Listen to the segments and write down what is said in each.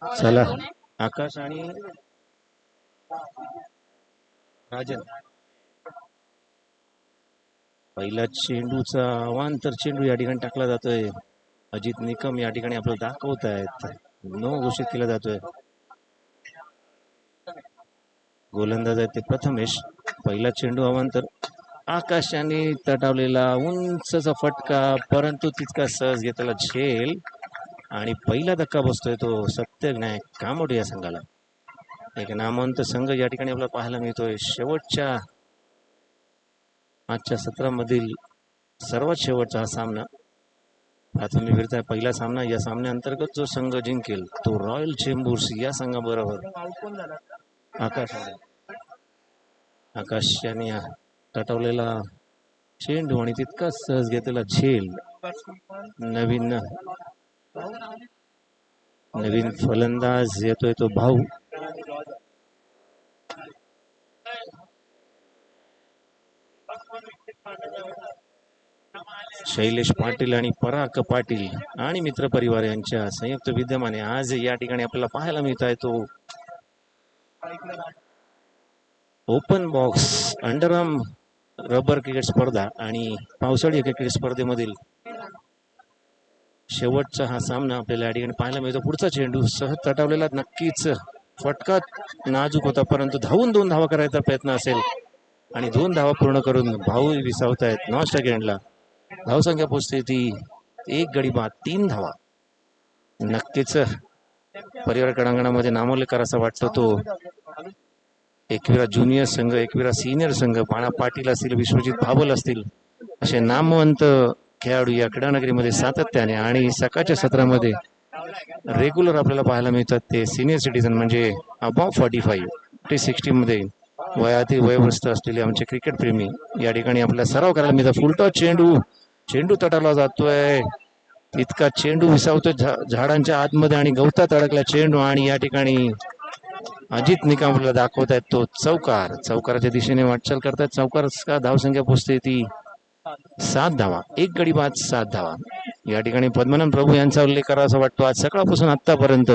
चला आकाश आणि राजन पहिला चेंडूचा अवांतर चेंडू या ठिकाणी टाकला जातोय. अजित निकम या ठिकाणी आपल्याला दाखवत आहेत. नो घोषित केला जातोय. गोलंदाज आहे ते प्रथमेश. पहिला चेंडू अवांतर. आकाशाने तटावलेला उंचचा फटका, परंतु तितका सहज घेतला झेल आणि पहिला धक्का बसतोय तो सत्यविनायक कामोडे या संघाला. एक नामवंत संघ या ठिकाणी आपल्याला पाहायला मिळतोय. शेवटच्या आजच्या सत्रामधील सर्वात शेवटचा हा सामना प्राथमिक विरुद्ध पहिला सामना. या सामन्याअंतर्गत जो संघ जिंकेल तो रॉयल चेंबूर्स या संघाबरोबर आकाश याने तटवलेला चेंडू आणि तितका सहज घेतलेला झेल. नवीन फलंदाज येतोय तो भाऊ. शैलेश पाटील आणि पराग पाटील आणि मित्रपरिवार यांच्या संयुक्त विद्यमाने आज या ठिकाणी आपल्याला पाहायला मिळत आहे तो open box underarm rubber cricket स्पर्धा आणि पावसाळी क्रिकेट स्पर्धेमधील शेवटचा हा सामना आपल्याला या ठिकाणी पाहायला मिळतो. पुढचा चेंडू सहज तटावलेला, नक्कीच फटका नाजूक होता, परंतु धावून 2 धावा करायचा प्रयत्न असेल आणि 2 धावा पूर्ण करून भाऊ विसावत आहेत. 9 सेकंडला धावसंख्या पोहोचते ती 1 गडी बाद 3 धावा. नक्कीच परिवार क्रीडांगणामध्ये नामोल्लेख करायचा वाटतो तो एकविरा ज्युनियर संघ, एकविरा सिनियर संघ, बाळा पाटील असतील, विश्वजित भाबल असतील, असे नामवंत खेळाडू या क्रीडानगरीमध्ये सातत्याने आणि सकाळच्या सत्रामध्ये रेग्युलर आपल्याला पाहायला मिळतात. ते सिनियर सिटीजन म्हणजे अबाव 45 ते 60 मध्ये वयातील वयोवस्थ असलेले आमचे क्रिकेट प्रेमी या ठिकाणी आपल्याला सराव करायला मिळतात. फुलटॉस चेंडू तटाला जातोय, इतका चेंडू विसावतोय झाडांच्या आतमध्ये आणि गवतात अडकला चेंडू आणि या ठिकाणी अजित निकम आपल्याला दाखवत आहेत तो चौकाराच्या दिशेने वाटचाल करतात. चौकार का धावसंख्या पोहोचते ती 7 धावा, 1 गडी बाद 7 धावा. या ठिकाणी पद्मनाभ प्रभू यांचा उल्लेख करावा असं वाटतो. आज सकाळपासून आतापर्यंत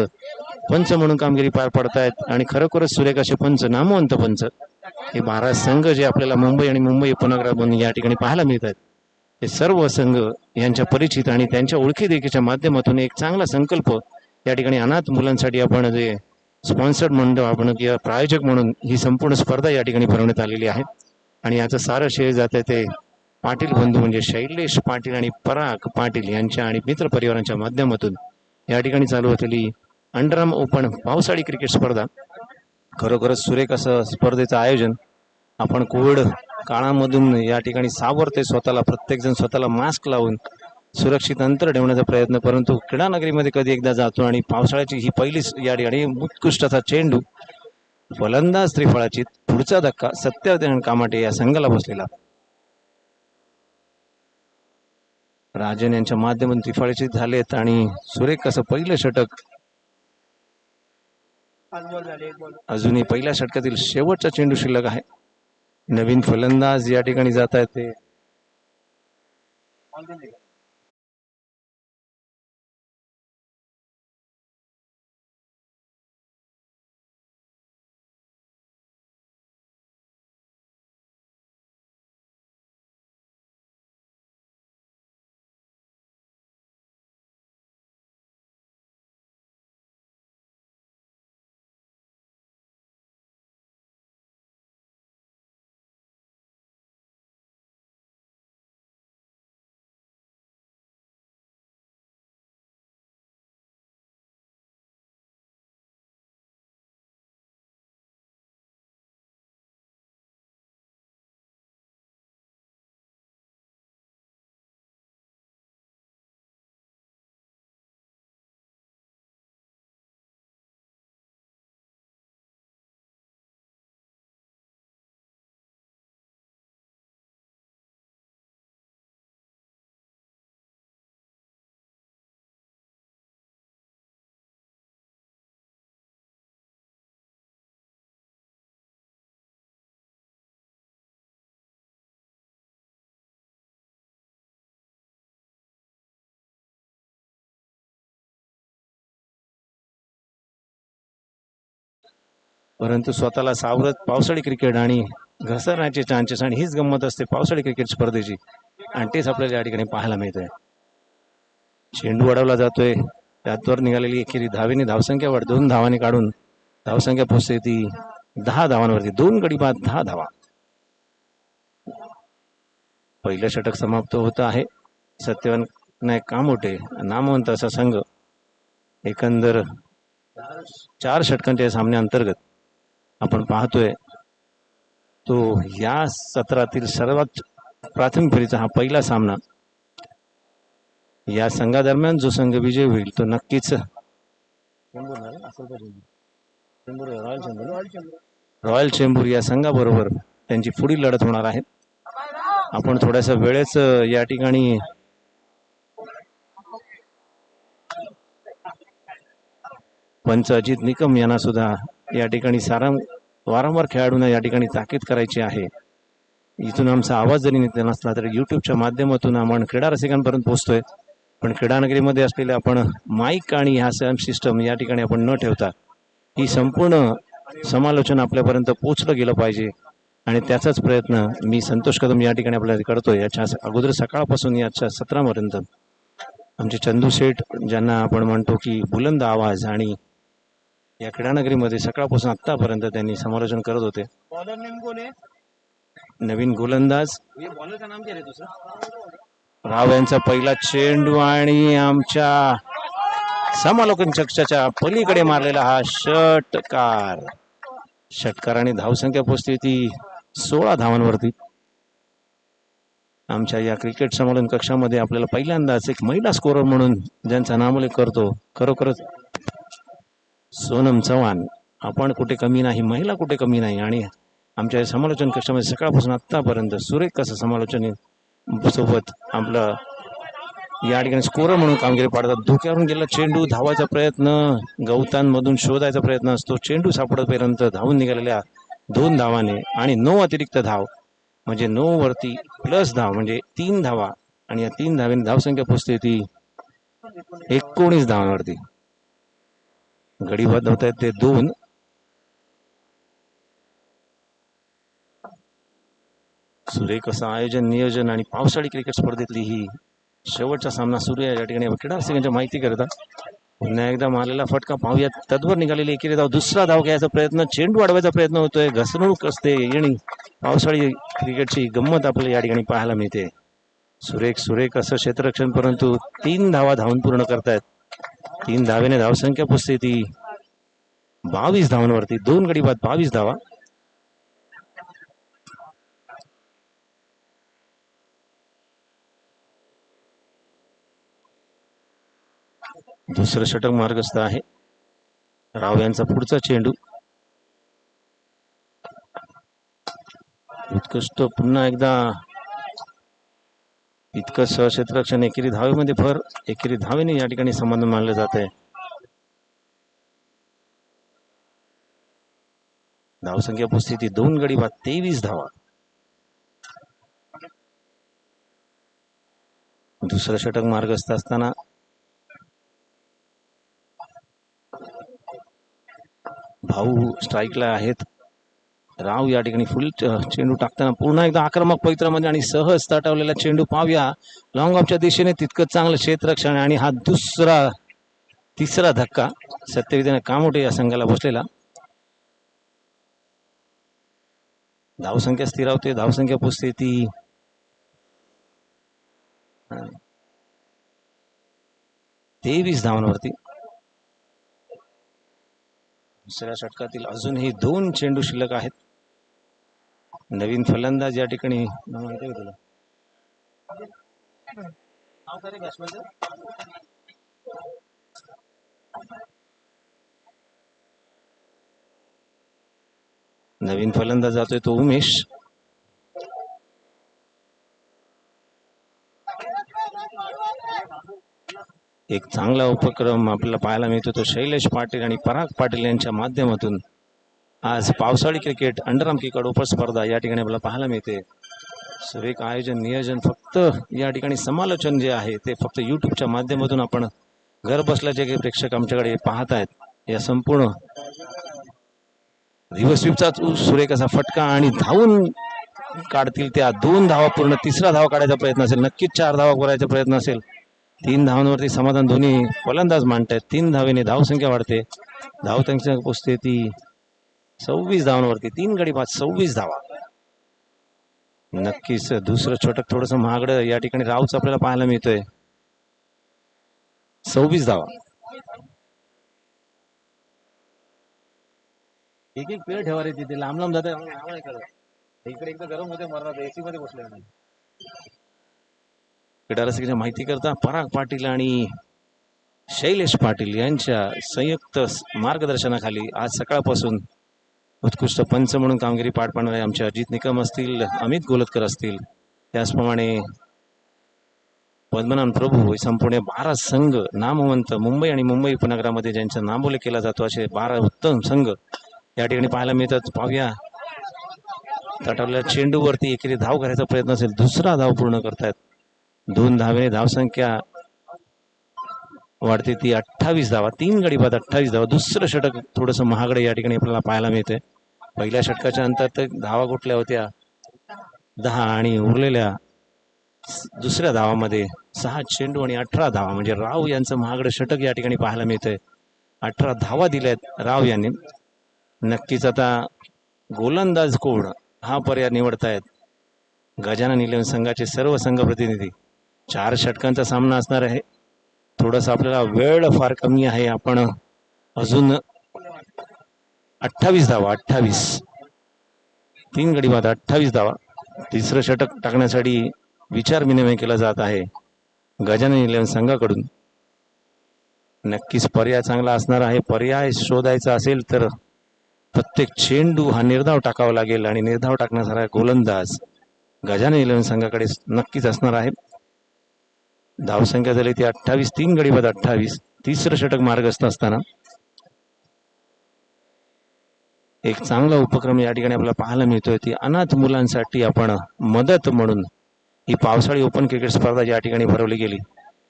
पंच म्हणून कामगिरी पार पडतायत आणि खरोखरच सुरेख असे पंच, नामवंत पंच हे 12 संघ जे आपल्याला मुंबई आणि मुंबई उपनगरातून या ठिकाणी पाहायला मिळत आहेत, हे सर्व संघ यांच्या परिचित आणि त्यांच्या ओळखी देखीच्या माध्यमातून एक चांगला संकल्प या ठिकाणी अनाथ मुलांसाठी आपण जे स्पॉन्सर्ड म्हणतो आपण किंवा प्रायोजक म्हणून ही संपूर्ण स्पर्धा या ठिकाणी भरवण्यात आलेली आहे. आणि याचं सारं श्रेय जात आहे ते पाटील बंधू म्हणजे शैलेश पाटील आणि पराग पाटील यांच्या आणि मित्र परिवारांच्या माध्यमातून या ठिकाणी चालू असलेली अंडरआर्म ओपन पावसाळी क्रिकेट स्पर्धा. खरोखरच सुरेख असं स्पर्धेचं आयोजन आपण कोविड काळामधून या ठिकाणी सावरते स्वतःला, प्रत्येक जण स्वतःला मास्क लावून सुरक्षित अंतर ठेवण्याचा प्रयत्न, परंतु क्रीडानगरीमध्ये कधी एकदा जातो आणि पावसाळ्याची ही पहिलीच या ठिकाणी उत्कृष्ट असा चेंडू, फलंदाज त्रिफळाची, पुढचा धक्का सत्यनारायण कामाटे या संघाला बसलेला. राजन यांच्या माध्यमातून त्रिफळाची झालेत आणि सुरेख असं पहिलं षटक. अजूनही पहिल्या षटकातील शेवटचा चेंडू शिल्लक आहे. नवीन फलंदाज या ठिकाणी जात आहेत ते परंतु स्वतःला सावरत पावसाळी क्रिकेट आणि घसरण्याचे चान्सेस, आणि हीच गंमत असते पावसाळी क्रिकेट स्पर्धेची, आणि तेच आपल्याला या ठिकाणी पाहायला मिळतंय. चेंडू अडवला जातोय, त्यातवर निघालेली एकेरी धावेने धावसंख्या वाढ 2 धावांनी काढून धावसंख्या पोहोचते ती 10 धावांवरती. 2 गडी बाद 10 धावा. पहिलं षटक समाप्त होत आहे. सत्यवान नायक कामोटे नामवंत असा संघ एकंदर 4 षटकांच्या सामन्या अंतर्गत आपण पाहतोय तो या सत्रातील सर्वात प्राथमिक फेरीचा हा पहिला सामना. या संघादरम्यान जो संघ विजय होईल तो नक्कीच रॉयल चेंबूर या संघाबरोबर त्यांची पुढील लढत होणार आहे. आपण थोड्यासा वेळेच या ठिकाणी पंच अजित निकम यांना सुद्धा या ठिकाणी वारंवार खेळाडूंना या ठिकाणी ताकीद करायची आहे. इथून आमचा आवाज जरी निघत नसला तरी युट्यूबच्या माध्यमातून आपण क्रीडा रसिकांपर्यंत पोहोचतोय. पण क्रीडानगरीमध्ये असलेले आपण माईक आणि ह्या साऊंड सिस्टम या ठिकाणी आपण न ठेवता ही संपूर्ण समालोचन आपल्यापर्यंत पोहोचलं गेलं पाहिजे, आणि त्याचाच प्रयत्न मी संतोष कदम या ठिकाणी आपल्याला करतोय. याच्या अगोदर सकाळपासून याच्या सत्रापर्यंत आमचे चंदू शेठ, ज्यांना आपण म्हणतो की बुलंद आवाज, आणि या क्रीडानगरीमध्ये सकाळपासून आतापर्यंत त्यांनी समालोचन करत होते. नवीन गोलंदाज राव यांचा पहिला चेंडू, आणि आमच्या समालोचन चक्षाच्या पलीकडे मारलेला हा षटकाराने धावसंख्या पोहोचते ती 16 धावांवरती. आमच्या या क्रिकेट समालोचन कक्षामध्ये आपल्याला पहिल्यांदाच एक महिला स्कोरर म्हणून ज्यांचा नामोल्लेख करतो, खरोखरच सोनम चव्हाण. आपण कुठे कमी नाही, महिला कुठे कमी नाही, आणि आमच्या समालोचन कक्षामध्ये सकाळपासून आतापर्यंत सुरेख असं समालोचन सोबत आपलं या ठिकाणी स्कोरर म्हणून कामगिरी पाडतात. धोक्यावरून गेला चेंडू, धावायचा प्रयत्न, गवतांमधून शोधायचा प्रयत्न असतो. चेंडू सापडपर्यंत धावून निघालेल्या 2 धावाने आणि 9 अतिरिक्त धाव म्हणजे 9 वरती प्लस धाव म्हणजे 3 धावा, आणि या 3 धावेने धावसंख्या पोहोचते ती 19 धावांवरती. गडी बाद होत आहेत ते 2. सुरेख असं आयोजन, नियोजन, आणि पावसाळी क्रिकेट स्पर्धेतली ही शेवटचा सामना सुरू आहे. या ठिकाणी क्रीडा रसिकांच्या माहिती करता पुन्हा एकदा मारलेला फटका पाहूयात. तद्वर निघालेली एकेरी धाव, दुसरा धाव घ्यायचा प्रयत्न, चेंडू अडवायचा प्रयत्न होतोय, घसरणूक असते, आणि पावसाळी क्रिकेटची गंमत आपल्याला या ठिकाणी पाहायला मिळते. सुरेख असं क्षेत्ररक्षण, परंतु 3 धावा धावून पूर्ण करतायत. 3 धावेने धावसंख्या पोचते ती 22 धावांवरती. 2 गडी बाद 22 धावा. दुसरं षटक मार्गस्थ आहे. राव यांचा पुढचा चेंडू, उत्कृष्ट, पुन्हा एकदा इतकं क्षेत्ररक्षण, एकेरी धावेमध्ये भर, एकेरी धावेने या ठिकाणी समाधान मानलं जात आहे. धावसंख्या पोचते 2 गडी बाद 23 धावा. दुसरं षटक मार्गस्थ असताना भाऊ स्ट्राईकला आहेत. राव या ठिकाणी फुल चेंडू टाकताना पुन्हा एकदा आक्रमक पवित्रामध्ये आणि सहज तटवलेला चेंडू पाहूया लॉंग ऑफच्या दिशेने. तितकं चांगलं क्षेत्ररक्षण, आणि हा तिसरा धक्का सत्यविद्याने कामोटे या संघाला बसलेला. धावसंख्या स्थिरावते, धावसंख्या पोचते ती 23 धावांवरती. दुसऱ्या षटकातील अजूनही 2 चेंडू शिल्लक आहेत. नवीन फलंदाज या ठिकाणी नवीन फलंदाज जातोय तो उमेश. एक चांगला उपक्रम आपल्याला पाहायला मिळतो तो शैलेश पाटील आणि पराग पाटील यांच्या माध्यमातून. आज पावसाळी क्रिकेट अंडरआर्म क्रिकेट उपस्पर्धा या ठिकाणी आपल्याला पाहायला मिळते. सुरेख आयोजन, नियोजन. फक्त या ठिकाणी समालोचन जे आहे ते फक्त युट्यूबच्या माध्यमातून आपण घर बसल्या जे काही प्रेक्षक आमच्याकडे पाहत आहेत, या संपूर्ण रिव्हर्स स्वीपचा सुरेख असा फटका आणि धावून काढतील त्या 2 धावा पूर्ण. तिसरा धावा काढायचा प्रयत्न असेल, नक्कीच 4 धावा करायचा प्रयत्न असेल. 3 धावांवरती समाधान दोन्ही फलंदाज मांडतायत. 3 धावेने धावसंख्या वाढते. धावसंख्या पोचते ती 26 धावांवरती. 3 गडी बाद 26 धावा. नक्कीच दुसरं षटक थोडस महागडं या ठिकाणी रावच आपल्याला पाहायला मिळतोय. 26 धावा. एक एक पेळ ठेवा रे तिथे, लांब लांब जाते इकडे एकदा गरम होते मरणार. एसी मध्ये बसले क्रीडा माहिती करता पराग पाटील आणि शैलेश पाटील यांच्या संयुक्त मार्गदर्शनाखाली आज सकाळपासून उत्कृष्ट पंच म्हणून कामगिरी पार पाडणारे आमचे अजित निकम असतील, अमित गोलतकर असतील, त्याचप्रमाणे पद्मनाभ प्रभू, संपूर्ण 12 संघ नामवंत मुंबई आणि मुंबई उपनगरामध्ये ज्यांचा नामोल्लेख केला जातो असे 12 उत्तम संघ या ठिकाणी पाहायला मिळतात. पाहूया तटावलेल्या चेंडूवरती एकेरी धाव करायचा प्रयत्न असेल, दुसरा धाव पूर्ण करतायत. 2 धावेने धावसंख्या वाढते ती 28 धावा. 3 गडी बाद 28 धावा. दुसरं षटक थोडंसं महागडे या ठिकाणी आपल्याला पाहायला मिळते. पहिल्या षटकाच्या अंतरात धावा कुठल्या होत्या 10 आणि उरलेल्या दुसऱ्या धावामध्ये 6 चेंडू आणि 18 धावा. म्हणजे राव यांचं महागडं षटक या ठिकाणी पाहायला मिळतंय. 18 धावा दिल्यात राव यांनी. नक्कीच आता गोलंदाज कोड हा पर्याय निवडतायत गजानन इलेव्हन संघाचे सर्व संघ प्रतिनिधी. 4 षटकांचा सामना असणार आहे. थोडस आपल्याला वेळ फार कमी आहे. आपण अजून 28 धावा 28 3 गडी बाद 28 धावा. तिसरं षटक टाकण्यासाठी विचार विनिमय केला जात आहे गजानन इलेव्हन संघाकडून. नक्कीच पर्याय चांगला असणार आहे. पर्याय शोधायचा असेल तर प्रत्येक चेंडू हा निर्धाव टाकावा लागेल आणि निर्धाव टाकण्यासारखा गोलंदाज गजानन इलेव्हन संघाकडे नक्कीच असणार आहे. धावसंख्या झाली ती 28. 3 गडी बाद 28. तिसरं षटक मार्गस्थ असताना एक चांगला उपक्रम या ठिकाणी आपल्याला पाहायला मिळतोय. ती अनाथ मुलांसाठी आपण मदत म्हणून ही पावसाळी ओपन क्रिकेट स्पर्धा या ठिकाणी भरवली गेली.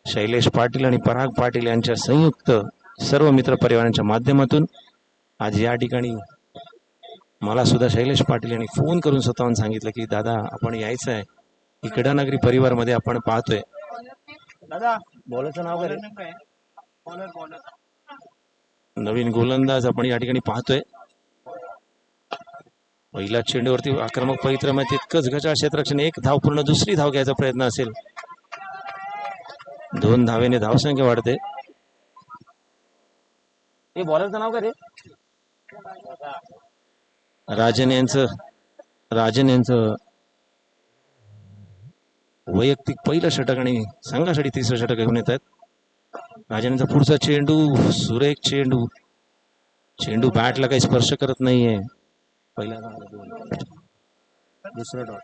शैलेश पाटील आणि पराग पाटील यांच्या संयुक्त सर्व मित्र परिवारांच्या माध्यमातून आज या ठिकाणी मला सुद्धा शैलेश पाटील यांनी फोन करून स्वतःहून सांगितलं की दादा आपण यायचं आहे. ही क्रीडानगरी परिवारमध्ये आपण पाहतोय. दादा बॉलरचं नाव काय? नवीन गोलंदाज आपण या ठिकाणी पाहतोय. पहिल्या चेंडूवरती आक्रमक परिक्रम तितकंच गजा क्षेत्ररक्षण. 1 धाव पूर्ण. दुसरी धाव घ्यायचा प्रयत्न असेल. 2 धावेने धावसंख्या वाढते. हे बॉलरचं नाव काय रे? राजन यांचं वैयक्तिक पहिलं षटक आणि संघासाठी तिसरं षटक घेऊन येत आहेत. राजन यांचा पुढचा चेंडू सुरेख चेंडू. चेंडू बॅटला काही स्पर्श करत नाहीये. पहिला दुसरा डॉट.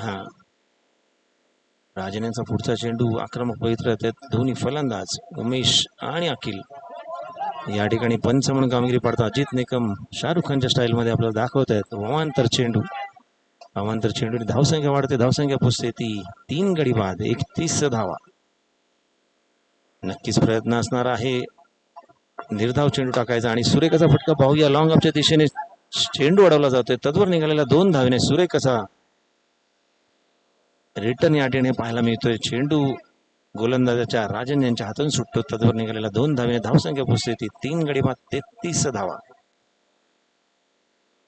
हा राजन यांचा पुढचा चेंडू आक्रमक पवित्र आहेत दोन्ही फलंदाज उमेश आणि अखिल या ठिकाणी पंच म्हणून कामगिरी पाडतात. अजित निकम शाहरुख खानच्या स्टाईल मध्ये आपल्याला दाखवत आहेत. अवांतर चेंडू धावसंख्या वाढते. धावसंख्या पोचते ती 3 गडी बाद 31 धावा. नक्कीच प्रयत्न असणार आहे निर्धाव चेंडू टाकायचा आणि सुरेखाचा फटका पाहूया. लॉंग ऑफच्या दिशेने चेंडू अडवला जातोय. तद्वर निघालेला 2 धावेने सुरेखाचा रिटर्न या ठिकाणी पाहायला मिळतोय. चेंडू गोलंदाजाच्या राजन यांच्या हातून सुटतो. तद्वर निघालेला 2 धावेने धावसंख्या पोचते ती 3 गडी बाद 33 धावा.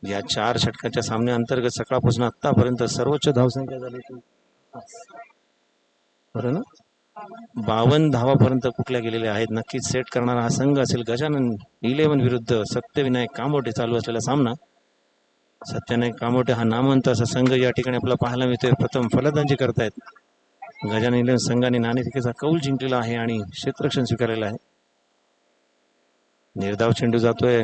या 4 षटकाच्या सामन्या अंतर्गत सकाळपासून आतापर्यंत सर्वोच्च धावसंख्या झाली ती 52 धावापर्यंत कुठल्या गेलेल्या आहेत. नक्कीच सेट करणारा हा संघ असेल गजानन इलेव्हन विरुद्ध सत्यविनायक कामोटे. चालू असलेला सामना. सत्यविनायक कामोटे हा नामवंत असा संघ या ठिकाणी आपल्याला पाहायला मिळतोय. प्रथम फलंदाजी करतायत. गजानन इलेव्हन संघाने नाणेफेकीचा कौल जिंकलेला आहे आणि क्षेत्ररक्षण स्वीकारलेलं आहे. निर्धाव चेंडू जातोय.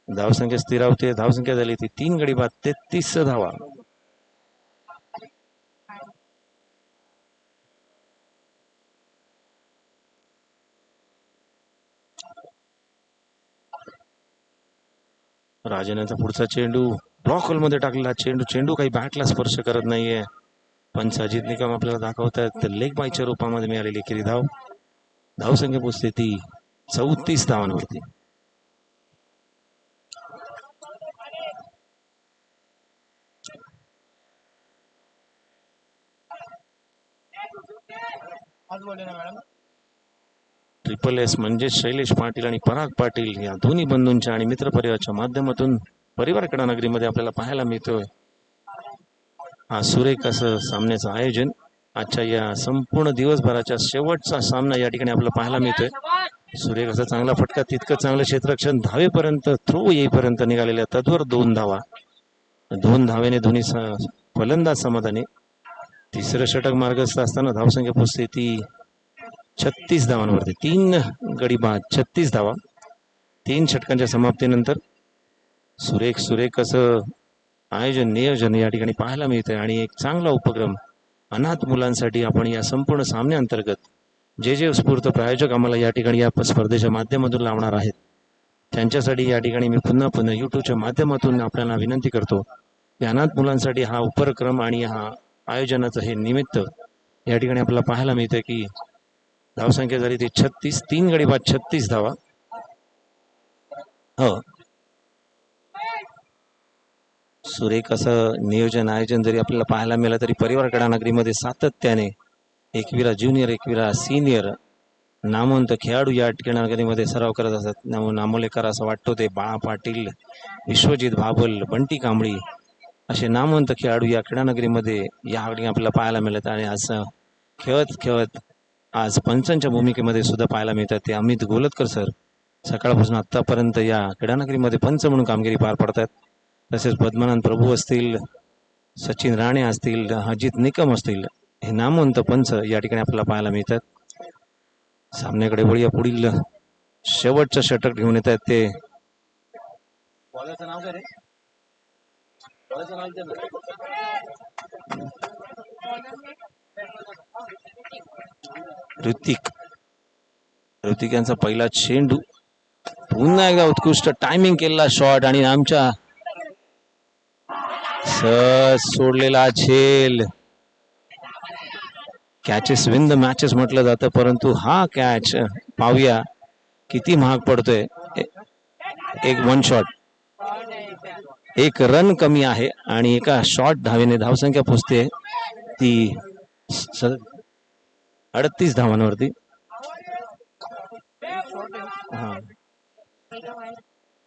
धावसंख्या स्थिरावते. धावसंख्या झाली ती 3 गडी बाद 33 धावा. राजन यांचा पुढचा चेंडू ब्लॉक होल मध्ये टाकलेला चेंडू काही बॅटला स्पर्श करत नाहीये. पंच अजित निकम आपल्याला दाखवतात लेग बायच्या रूपामध्ये मिळालेली एकेरी धाव. धावसंख्या पोचते ती 34 धावांवरती. ट्रिपल एस म्हणजे शैलेश पाटील आणि पराग पाटील या दोन्ही बंधूंच्या आणि मित्रपरिवाराच्या माध्यमातून परिवार क्रीडा नगरीमध्ये आपल्याला पाहायला मिळतोय हा सुरेख असं सामन्याचं आयोजन. आजच्या या संपूर्ण दिवसभराच्या शेवटचा सामना या ठिकाणी आपल्याला पाहायला मिळतोय. सुरेख असा चांगला फटका, तितकं चांगलं क्षेत्ररक्षण, धावेपर्यंत थ्रो येईपर्यंत निघालेल्या तत्वर 2 धावा. 2 धावेने दोन्ही फलंदाज समाधानी. तिसरं षटक मार्गस्थ असताना धावसंख्या पोहोचते ती 36 धावांवरती. 3 गडी बाद 36 धावा 3 षटकांच्या समाप्तीनंतर. सुरेख असं आयोजन नियोजन या ठिकाणी पाहायला मिळतंय आणि एक चांगला उपक्रम अनाथ मुलांसाठी आपण या संपूर्ण सामन्याअंतर्गत जे स्फूर्त प्रायोजक आम्हाला या ठिकाणी या स्पर्धेच्या माध्यमातून लावणार आहेत त्यांच्यासाठी या ठिकाणी मी पुन्हा युट्यूबच्या माध्यमातून आपल्याला विनंती करतो की अनाथ मुलांसाठी हा उपक्रम आणि हा आयोजनाचं हे निमित्त या ठिकाणी आपल्याला पाहायला मिळतंय की धावसंख्या झाली ती 36. 3 गडी बाद 36 धावा. हो, सुरेख असं नियोजन आयोजन जरी आपल्याला पाहायला मिळालं तरी परिवार क्रीडा नगरीमध्ये सातत्याने एकविरा ज्युनियर एकविरा सिनियर नामवंत खेळाडू या क्रीडा नगरीमध्ये सराव करत असतात. नामोलेकर असं वाटतो ते बाळा पाटील, विश्वजित भाबल, बंटी कांबळी असे नामवंत खेळाडू या क्रीडा नगरीमध्ये या आपल्याला पाहायला मिळत. आणि आज खेळत आज पंचांच्या भूमिकेमध्ये सुद्धा पाहायला मिळतात ते अमित गोलतकर सर. सकाळपासून आतापर्यंत या क्रीडा नगरीमध्ये पंच म्हणून कामगिरी पार पडतात. तसेच पद्मनाथ प्रभू असतील, सचिन राणे असतील, अजित निकम असतील, हे नामवंत पंच या ठिकाणी आपल्याला पाहायला मिळतात. सामन्याकडे वळूया. पुढील शेवटचं षटक घेऊन येत आहेत ते ऋतिक यांचा पहिला चेंडू, पुन्हा एकदा उत्कृष्ट टायमिंग केलेला शॉट आणि आमच्या सोडलेला झेल. कॅचेस विन द मॅचेस म्हटलं जातं, परंतु हा कॅच पाहूया किती महाग पडतोय. एक 1 शॉट, 1 रन कमी आहे आणि एका शॉट धावेने धावसंख्या पोचते ती 38 धावांवरती. हा,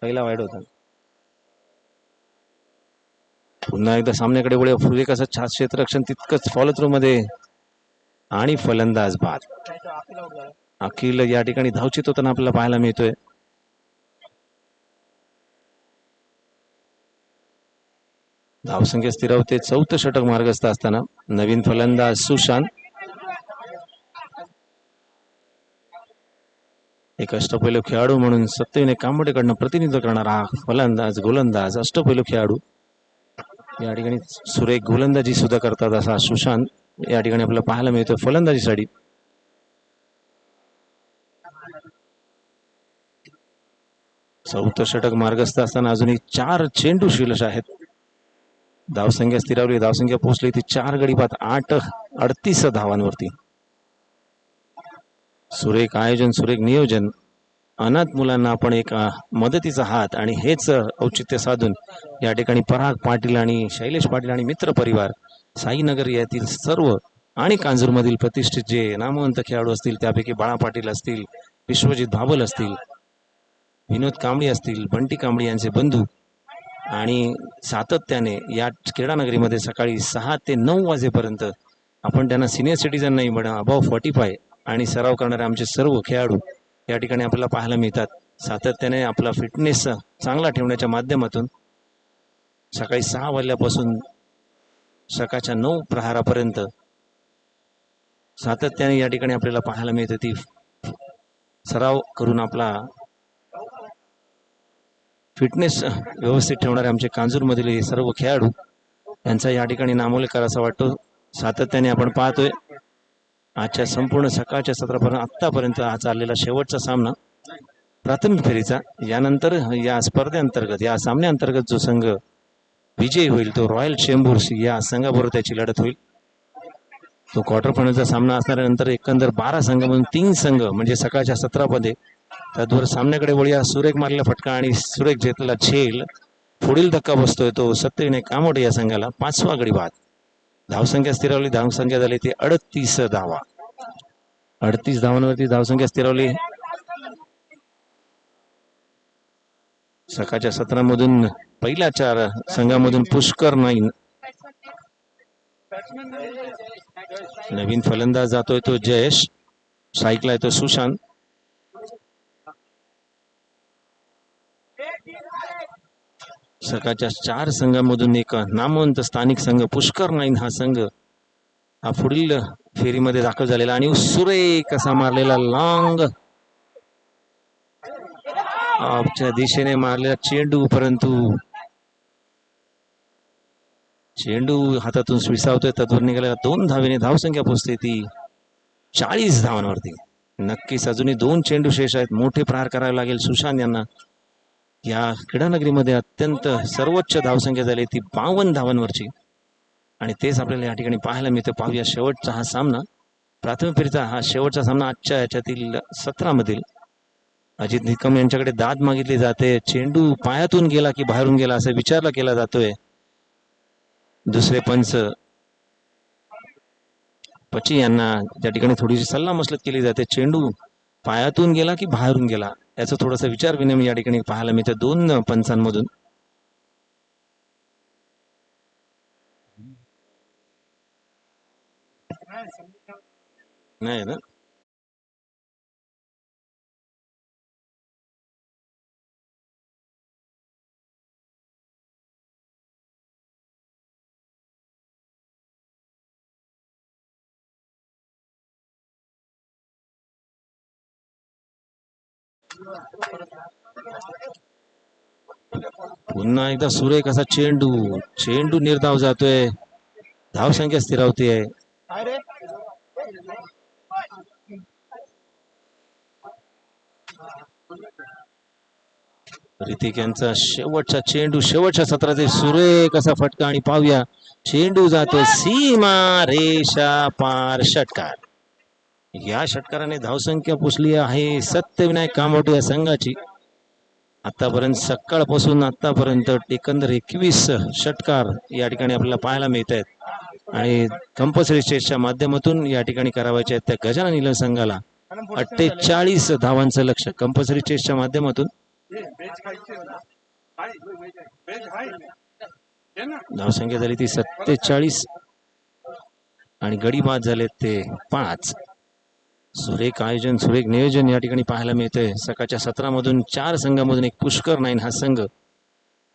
पहिला वाईड होता. पुन्हा एकदा सामन्याकडे वळूया. पुढे कसं छान क्षेत्ररक्षण, तितकंच फॉलो थ्रू मध्ये आणि फलंदाज बाद. अखिल या ठिकाणी धावचित होताना आपल्याला पाहायला मिळतोय. धावसंख्या स्थिरावते. 4थं षटक मार्गस्थ असताना नवीन फलंदाज सुशांत. एक अष्टपैलू खेळाडू म्हणून सत्तेने कांबडेकडनं प्रतिनिधित्व करणारा फलंदाज गोलंदाज अष्टपैलू खेळाडू या ठिकाणी सुरेख गोलंदाजी सुद्धा करतात असा सुशांत या ठिकाणी आपल्याला पाहायला मिळतो फलंदाजीसाठी. चौथं षटक मार्गस्थ असताना अजूनही 4 चेंडू शिल्लक आहेत. धावसंख्या स्थिरावली. धावसंख्या पोहोचली ती 4 गडी बाद 38 धावांवरती. सुरेख आयोजन, सुरेख नियोजन. अनाथ मुलांना आपण एक मदतीचा हात आणि हेच औचित्य साधून या ठिकाणी पराग पाटील आणि शैलेश पाटील आणि मित्र परिवार, साईनगर यातील सर्व आणि कांजूरमधील प्रतिष्ठित जे नामवंत खेळाडू असतील त्यापैकी बाळा पाटील असतील, विश्वजित भाबल असतील, विनोद कांबळी असतील, बंटी कांबळी यांचे बंधू आणि सातत्याने या क्रीडा नगरीमध्ये सकाळी 6 ते 9 वाजेपर्यंत आपण त्यांना सिनियर सिटीजन नाही पण अबाव 45 आणि सराव करणारे आमचे सर्व खेळाडू या ठिकाणी आपल्याला पाहायला मिळतात. सातत्याने आपला फिटनेस चांगला ठेवण्याच्या माध्यमातून सकाळी 6 वाजल्यापासून सकाळच्या 9 प्रहारापर्यंत सातत्याने या ठिकाणी आपल्याला पाहायला मिळते ती सराव करून आपला फिटनेस व्यवस्थित ठेवणारे आमचे कांजूरमधील हे सर्व खेळाडू यांचा या ठिकाणी नामोल्लेख करावा वाटतो. सातत्याने आपण पाहतोय आजच्या संपूर्ण सकाळच्या सत्रापर्यंत आतापर्यंत हा चाललेला शेवटचा सामना प्राथमिक फेरीचा. यानंतर या स्पर्धेअंतर्गत या सामन्याअंतर्गत जो संघ विजयी होईल तो रॉयल चेंबूर्स या संघाबरोबर त्याची लढत होईल. तो क्वार्टर फायनलचा सामना असणाऱ्यानंतर एकंदर 12 संघ म्हणून 3 संघ म्हणजे सकाळच्या सत्रामध्ये. त्याद्वारे सामन्याकडे वळूया. सुरेख मारलेला फटका आणि सुरेख घेतलेला झेल. पुढील धक्का बसतोय तो सत्तेने कामोडे या संघाला. 5वा गडी बाद. धावसंख्या स्थिरावली. धावसंख्या झाली ती 38 धावा. 38 धावांवरती धावसंख्या स्थिरवली. सकाळच्या सत्रामधून पहिल्या 4 संघामधून पुष्कर 9. नवीन फलंदाज जातोय तो जयेश. स्ट्राईकला येतो सुशांत. सकाळच्या 4 संघामधून एक नामवंत स्थानिक संघ पुष्कर 9 हा संघ हा पुढील फेरीमध्ये दाखल झालेला आणि सुरेख कसा मारलेला लॉंग ऑफच्या दिशेने मारलेला चेंडू, परंतु चेंडू हातातून विसावतोय. तत्वर निघालेला 2 धावेने धावसंख्या पोहोचते ती 40 धावांवरती. नक्कीच अजूनही 2 चेंडू शेष आहेत. मोठे प्रहार करावे लागेल सुशांत यांना. या क्रीडानगरीमध्ये अत्यंत सर्वोच्च धावसंख्या झाली ती 52 धावांवरची आणि तेच आपल्याला या ठिकाणी पाहायला मिळतं. पाहूया शेवटचा हा सामना, प्राथमिक फेरीचा हा शेवटचा सामना आजच्या याच्यातील सत्रामधील. अजित निकम यांच्याकडे दाद मागितली जाते. चेंडू पायातून गेला की बाहेरून गेला असं विचारला केला जातोय. दुसरे पंच पची यांना त्या ठिकाणी थोडीशी सल्ला मसलत केली जाते. चेंडू पायातून गेला की बाहेरून गेला याचा थोडासा विचार विनिमय या ठिकाणी पाहायला मिळतं 2 पंचांमधून. नाही ना, पुन्हा एकदा सुरेख असा चेंडू. चेंडू निर्धाव जातोय. धावसंख्या स्थिरावते. ऋतिक यांचा शेवटचा चेंडू, शेवटच्या सत्राचे सुरेख असा फटका आणि पाहूया चेंडू जातोय सीमा रेषा पार. षटकार. या षटकाराने धावसंख्या पुसली आहे सत्यविनायक कामोटे या संघाची. आतापर्यंत सकाळपासून आतापर्यंत एकंदर 21 षटकार या ठिकाणी आपल्याला पाहायला मिळत आहेत आणि कंपल्सरी स्टेजच्या माध्यमातून या ठिकाणी करावायचे आहेत त्या गजानन नीलम संघाला 48 धावांचं लक्ष्य कंपल्सरी स्टेजच्या माध्यमातून. धावसंख्या झाली ती 47 आणि गडी बाद झाले ते 5. सुरेख आयोजन, सुरेख नियोजन या ठिकाणी पाहायला मिळतंय. सकाळच्या सत्रामधून 4 संघामधून एक पुष्कर 9 हा संघ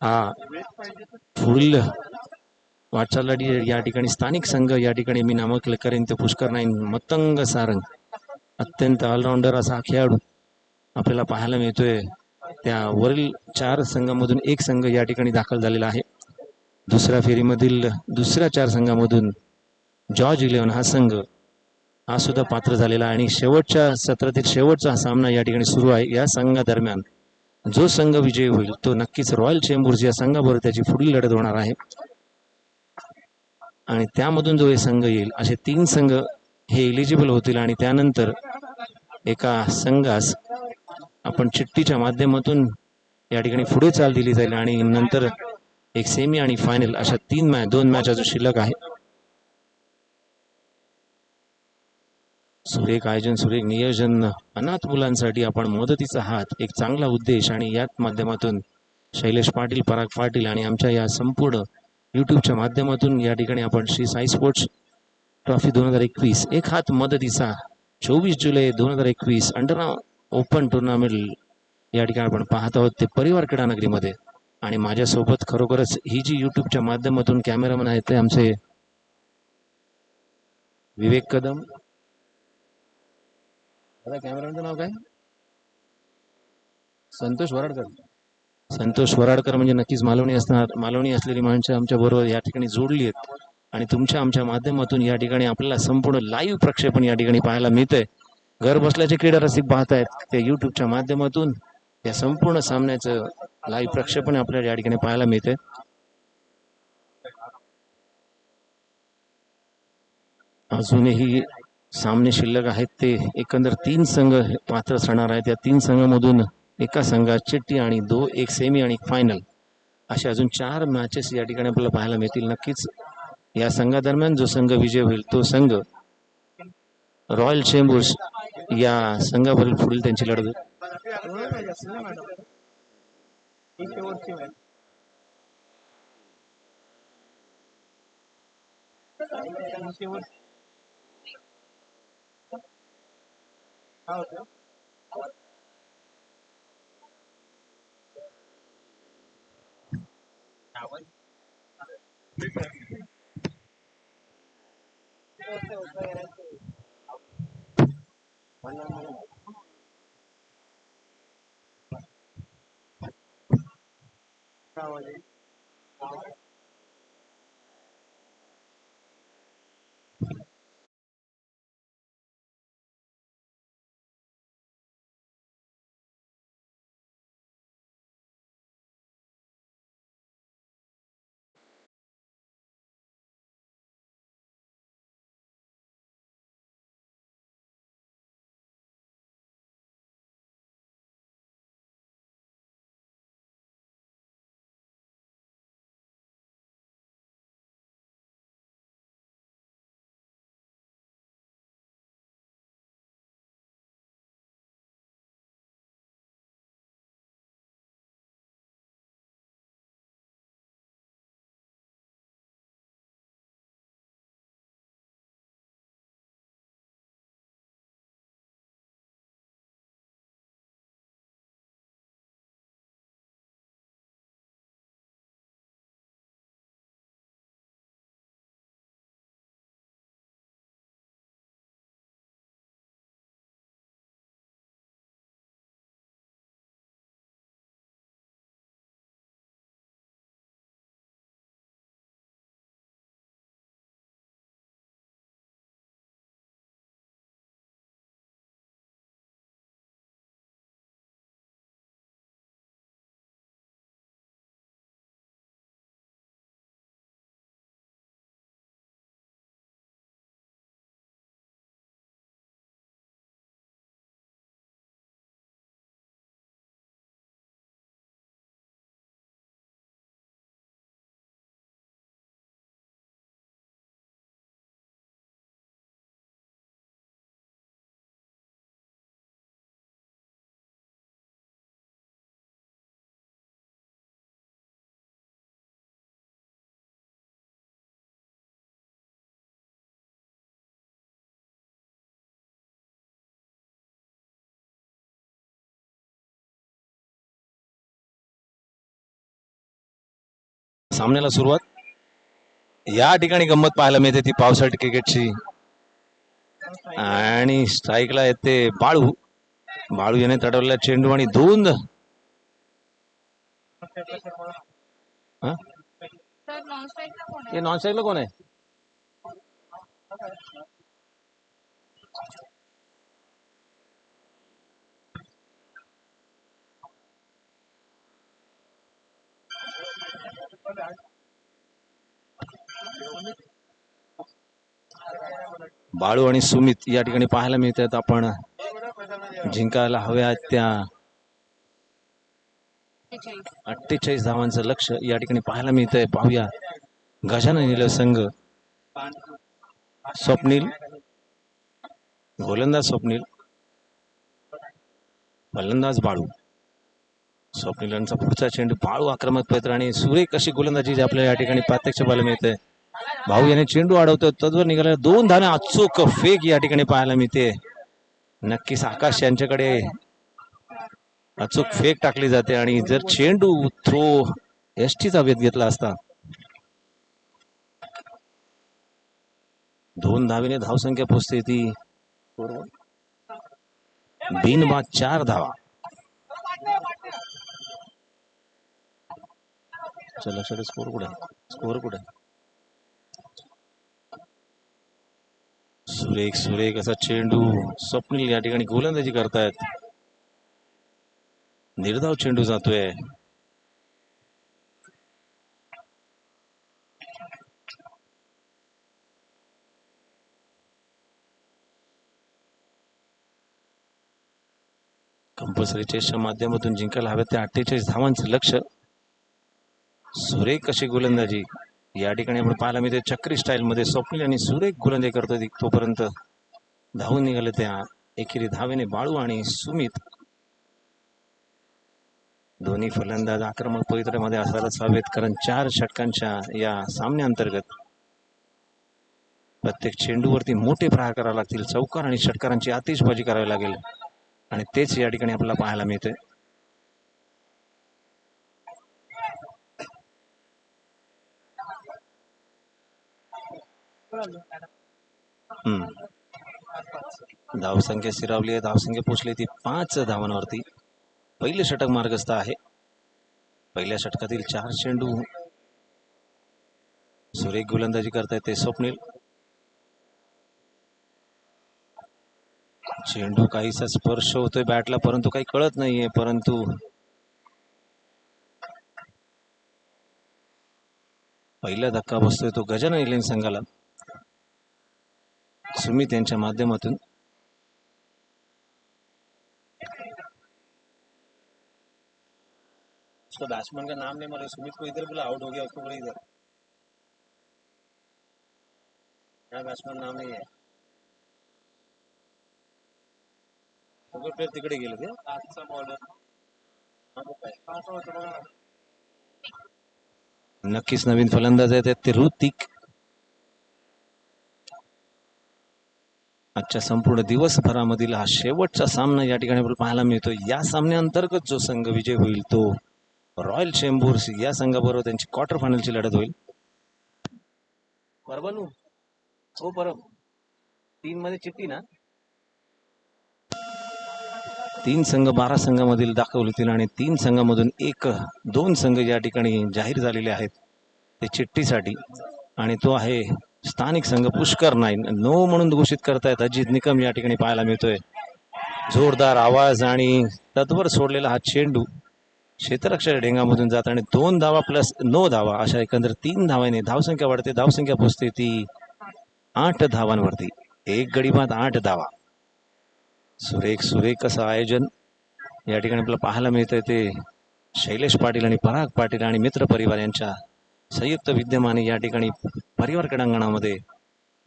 हा पुढील वाटचाल या ठिकाणी स्थानिक संघ या ठिकाणी मी नामांकित करेन ते पुष्कर 9. मतंग सारंग अत्यंत ऑलराऊंडर असा खेळाडू आपल्याला पाहायला मिळतोय. त्या वरील 4 संघामधून एक संघ या ठिकाणी दाखल झालेला आहे. दुसऱ्या फेरीमधील दुसऱ्या 4 संघामधून जॉर्ज 11 हा संघ हा सुद्धा पात्र झालेला आणि शेवटच्या सत्रातील शेवटचा सामना या ठिकाणी सुरू आहे. या संघादरम्यान जो संघ विजयी होईल तो नक्कीच रॉयल चेंबूर्स या संघाबरोबर त्याची पुढील लढत होणार आहे आणि त्यामधून जो हे संघ येईल असे 3 संघ हे एलिजिबल होतील आणि त्यानंतर एका संघास आपण चिठ्ठीच्या माध्यमातून या ठिकाणी पुढे चाल दिली जाईल आणि नंतर एक सेमी आणि फायनल अशा 2 मॅच अजून शिल्लक आहे. सुरेख आयोजन, सुरेख नियोजन, अनाथ मुलांसाठी आपण मदतीचा हात, एक चांगला उद्देश आणि याच माध्यमातून शैलेश पाटील, पराग पाटील आणि आमच्या या संपूर्ण यूट्यूबच्या माध्यमातून या ठिकाणी आपण श्री साई स्पोर्ट्स ट्रॉफी 2021 एक हात मदतीचा 24 जुलै 2021 अंडर ओपन टुर्नामेंट या ठिकाणी आपण पाहत आहोत ते परिवार क्रीडानगरीमध्ये. आणि माझ्यासोबत खरोखरच ही जी यूट्यूबच्या माध्यमातून कॅमेरामन आहेत ते आमचे विवेक कदम. कॅमेरामॅनचं नाव काय? संतोष वराडकर. संतोष वराडकर म्हणजे नक्कीच मालवणी असणार. मालवणी असलेली माणसं आमच्या बरोबर या ठिकाणी जोडली आहेत आणि तुमच्या आमच्या माध्यमातून या ठिकाणी आपल्याला संपूर्ण लाईव्ह प्रक्षेपण या ठिकाणी पाहायला मिळतंय. घर बसल्याचे क्रीडा रसिक पाहतायत ते यूट्यूबच्या माध्यमातून या संपूर्ण सामन्याचं लाईव्ह प्रक्षेपण आपल्याला या ठिकाणी पाहायला मिळतंय. अजूनही सामने शिल्लक आहेत ते एकंदर 3 संघ पात्र ठरणार आहेत. या 3 संघामधून एका संघात चिठ्ठी आणि एक सेमी आणि फायनल अशा अजून 4 मॅचेस या ठिकाणी आपल्याला पाहायला मिळतील. नक्कीच या संघादरम्यान जो संघ विजय होईल तो संघ रॉयल चेंबूर्स या संघावरील पुढील त्यांची लढत. सामन्याला सुरुवात या ठिकाणी गंमत पाहायला मिळते ती पावसाळी क्रिकेटची. आणि स्ट्राईकला येते बाळू. बाळू याने तडवलेला चेंडू आणि धुंद. हे नॉन स्ट्राईकला कोण आहे? बाळू आणि सुमित या ठिकाणी पाहायला मिळतात. आपण जिंकायला हव्या त्या 48 धावांचं लक्ष या ठिकाणी पाहायला मिळतंय. पाहूया गजानन नील संघ. स्वप्नील गोलंदाज, स्वप्नील फलंदाज बाळू. स्वप्नील यांचा पुढचा चेंडू, बाळू आक्रमक पत्र आणि सुरेख अशी गोलंदाजी आपल्याला या ठिकाणी प्रत्यक्ष पाहायला मिळते. भाऊ याने चेंडू अडवतोय, तद्वर निघाला 2 धावे. अचूक फेक या ठिकाणी पाहायला मिळते. नक्कीच आकाश यांच्याकडे अचूक फेक टाकली जाते आणि जर चेंडू थ्रो एसटीचा वेध घेतला असता. 2 धावेने धावसंख्या पोहोचते ती बिनबाद 4 धावा. लक्षात स्कोर कुठे? स्कोर कुठे? सुरेख सुरेख असा चेंडू. स्वप्नील या ठिकाणी गोलंदाजी करतायत. निर्धाव चेंडू जातोय. कंपल्सरी चेसच्या माध्यमातून जिंकायला हव्या त्या 48 धावांचं लक्ष. सुरेख अशी गोलंदाजी या ठिकाणी आपण पाहायला मिळते. चक्री स्टाईल मध्ये स्वप्नील आणि सुरेख गोलंदाजी करतोय. तोपर्यंत धावून निघाले त्या एकेरी धावेने बाळू आणि सुमित दोन्ही फलंदाज आक्रमक पवित्र्यामध्ये असायलाच हवेत, कारण 4 षटकांच्या या सामन्याअंतर्गत प्रत्येक चेंडूवरती मोठे प्रहार करावे लागतील, चौकार आणि षटकारांची आतिषबाजी करावी लागेल आणि तेच या ठिकाणी आपल्याला पाहायला मिळते. धावसंख्या स्थिरावली आहे, धावसंख्या पोचली ती 5 धावांवरती. पहिले षटक मार्गस्थ आहे. पहिल्या षटकातील 4 चेंडू सुरेख गोलंदाजी करतायत ते स्वप्नील. चेंडू काहीसा स्पर्श होतोय बॅटला, परंतु काही कळत नाहीये. परंतु पहिला धक्का बसतोय तो गजानन इलेव्हन संघाला सुमित यांच्या माध्यमातून. उसका बैट्समैन का नाम नहीं मालूम, सुमित को इधर बोला, आउट हो गया उसको बोला इधर, क्या बैट्समैन नाम नहीं है, फिर तिकडे गेले ते आजचा बॉलर. नक्कीच नवीन फलंदाज आहेत ते ऋतिक. आजच्या संपूर्ण दिवसभरामधील हा शेवटचा सामना या ठिकाणी आपल्याला पाहायला मिळतो. या सामन्याअंतर्गत जो संघ विजय होईल तो रॉयल चेंबूर्स या संघाबरोबर त्यांची क्वार्टर फायनलची लढत होईल. बरोबर हो, परब 3 मध्ये चिठ्ठी ना, 3 संघ 12 संघामधील दाखवले होतील आणि 3 संघामधून 2 संघ या ठिकाणी जाहीर झालेले आहेत ते चिठ्ठीसाठी, आणि तो आहे स्थानिक संघ पुष्कर 9 नो म्हणून घोषित करतायत अजित निकम. या ठिकाणी पाहायला मिळतोय जोरदार आवाज आणि तत्वर सोडलेला हा चेंडू क्षेत्ररक्षक ढेंगामधून जात आणि 2 धावा प्लस 9 धावा अशा एकंदर 3 धावांनी धावसंख्या वाढते. धावसंख्या पोचते ती 8 धावांवरती. 1 गडी बाद 8 धावा. सुरेख असं आयोजन या ठिकाणी आपल्याला पाहायला मिळतंय ते शैलेश पाटील आणि पराग पाटील आणि मित्र परिवार यांच्या संयुक्त विद्यमाने या ठिकाणी परिवार क्रीडांगणामध्ये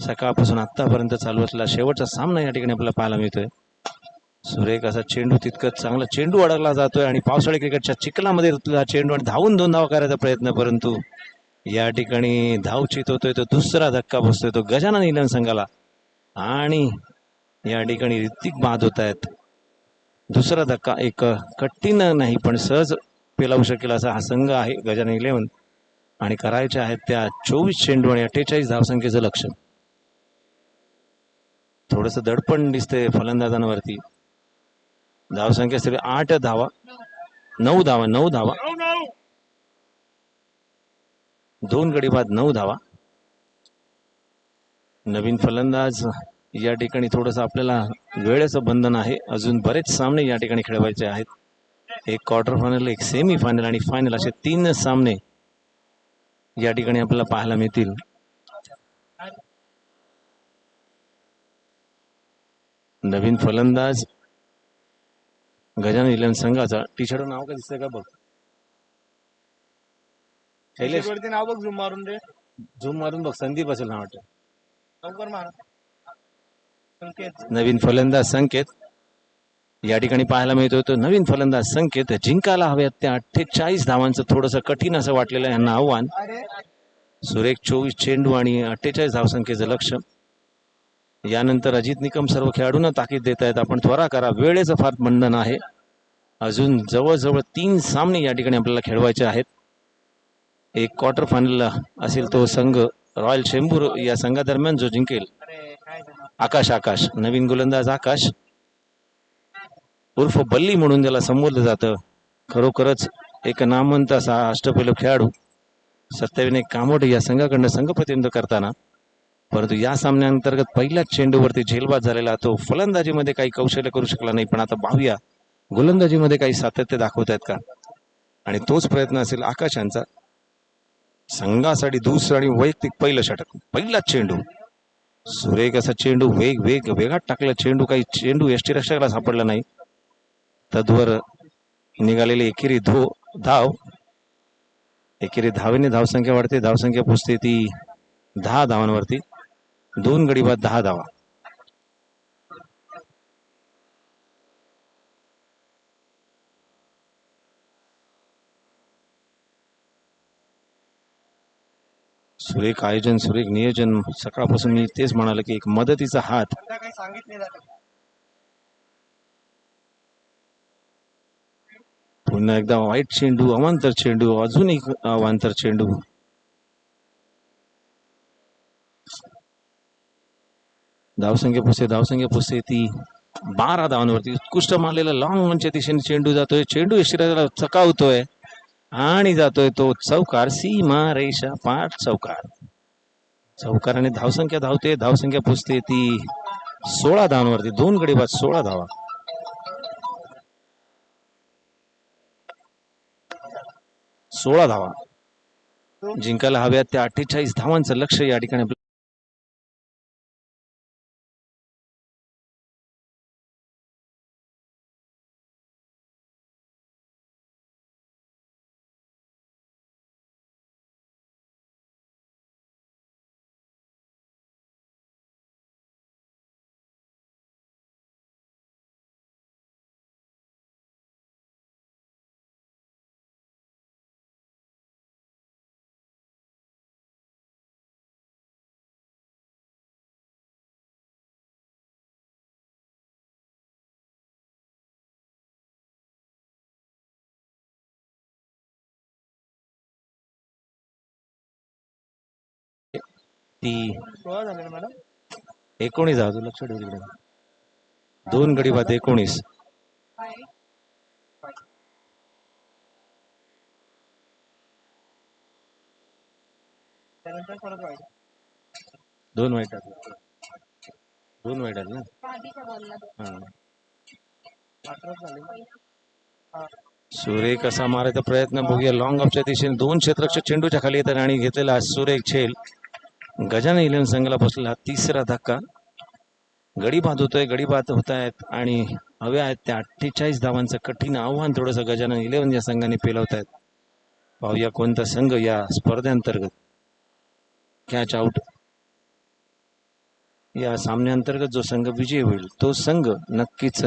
सकाळपासून आतापर्यंत चालू असलेला शेवटचा सामना या ठिकाणी आपल्याला पाहायला मिळतोय. सुरेख असा चेंडू, तितकंच चांगला चेंडू अडकला जातोय आणि पावसाळी क्रिकेटच्या चिखलामध्ये रुतला चेंडू आणि धावून 2 धावा करायचा प्रयत्न, परंतु या ठिकाणी धावचित होतोय तो दुसरा धक्का बसतोय तो गजानन इलेव्हन संघाला आणि या ठिकाणी ऋतिक बाद होत आहेत. दुसरा धक्का एक कठीण नाही पण सहज पेलावू शकेल असा हा संघ आहे गजानन इलेव्हन, आणि करायच्या आहेत त्या 24 चेंडू आणि 48 धावसंख्येचं लक्ष्य. थोडस दडपण दिसते फलंदाजांवरती. धावसंख्या स्थिर 8 धावा 9 धावा 9 धावा 2 गडी बाद 9 धावा. नवीन फलंदाज या ठिकाणी थोडस आपल्याला वेळेचं बंधन आहे, अजून बरेच सामने या ठिकाणी खेळवायचे आहेत. एक क्वार्टर फायनल, एक सेमी फायनल आणि फायनल असे 3 सामने या ठिकाणी आपल्याला पाहायला मिळतील. नवीन फलंदाज गजानन इलेव्हन संघाचा टी शर्ट नाव का दिसतंय का बघ नाव बघ, झूम मारून बघ, संदीप असेल नाव वाटतं. नवीन फलंदाज संकेत या ठिकाणी पाहायला मिळतो. तो नवीन फलंदाज संकेत जिंकायला हव्यात त्या 48 धावांचं थोडस कठीण असं वाटलेलं यांना आव्हान. सुरेख 24 चेंडू आणि 48 धावसंख्येचं लक्ष. यानंतर अजित निकम सर्व खेळाडूंना ताकीद देत आहेत, आपण त्वरा करा, वेळेचं फार बंधन आहे. अजून जवळजवळ 3 सामने या ठिकाणी आपल्याला खेळवायचे आहेत. एक क्वार्टर फायनल असेल तो संघ रॉयल चेंबूर या संघादरम्यान जो जिंकेल. आकाश नवीन गोलंदाज आकाश उर्फ बल्ली म्हणून ज्याला संबोधलं जातं, खरोखरच एक नामवंत असा अष्टपैलू खेळाडू 27 कामोडे या संघाकडनं संघ प्रतिनिधित्व करताना, परंतु या सामन्याअंतर्गत पहिल्याच चेंडूवरती झेलबाद झालेला तो फलंदाजीमध्ये काही कौशल्य करू शकला नाही. पण आता पाहूया गोलंदाजीमध्ये काही सातत्य दाखवत आहेत का, आणि तोच प्रयत्न असेल आकाश यांचा. संघासाठी दुसरं आणि वैयक्तिक पहिलं षटक, पहिलाच चेंडू सुरेख असा चेंडू वेगात टाकला चेंडू, काही चेंडू यष्टीरक्षकाला सापडला नाही. तद्वर निघालेली एकेरी धाव, एकेरी धावेने धावसंख्या वाढते. धावसंख्या पोचते ती 10 धावांवरती. 2 गडी बाद 10 धावा. सुरेख आयोजन, सुरेख नियोजन. सकाळपासून मी तेच म्हणालो की एक मदतीचा हात. पुन्हा एकदा वाईट चेंडू, अवांतर चेंडू, अजून एक अवांतर चेंडू. धावसंख्या पुसते ती 12 धावांवरती. उत्कृष्ट मारलेला लॉंग ऑनच्या दिशेने चेंडू जातोय. चेंडू यष्टीराजाला चकावतोय आणि जातोय तो चौकार. सीमा रेषा पाठ चौकार. चौकाराने धावसंख्या धावते. धावसंख्या पुसते ती 16 धावांवरती. 2 गडी बाद, 16 धावा. 16 धावा जिंकायला हव्यात. त्या 48 धावांचं लक्ष या ठिकाणी ती 19 धावा. लक्ष ठेव तिकडे. 2 गडी बाद, 19. दोन वाईट आले ना. सुरेख असा मारायचा प्रयत्न बघूया. लॉंग ऑफच्या दिशेने 2 क्षेत्ररक्षक चेंडूच्या खाली येतात आणि घेतलेला सुरेख झेल. गजानन इलेव्हन संघाला बसलेला तिसरा धक्का. गडी बाद होतोय. गडी बाद होत आहेत आणि हव्या आहेत त्या 48 धावांचं कठीण आव्हान थोडंसं गजानन इलेव्हन या संघाने पेलवत आहेत. पाहूया कोणता संघ या स्पर्धेअंतर्गत कॅच आउट या सामन्याअंतर्गत जो संघ विजयी होईल तो संघ नक्कीच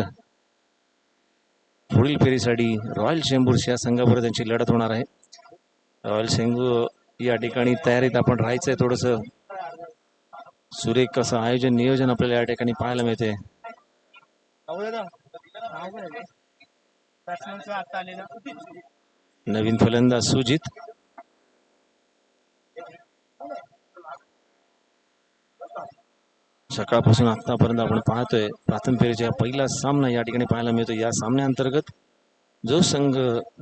पुढील फेरीसाठी रॉयल चेंबूर्स या संघाबरोबर त्यांची लढत होणार आहे. रॉयल चेंबूर या ठिकाणी तयारीत आपण राहायचंय. थोडस सुरेख कसं आयोजन नियोजन आपल्याला या ठिकाणी पाहायला मिळते. नवीन फलंदाज सुजित. सकाळपासून आतापर्यंत आपण पाहतोय प्रथम फेरीचा पहिला सामना या ठिकाणी पाहायला मिळतो. या सामन्याअंतर्गत जो संघ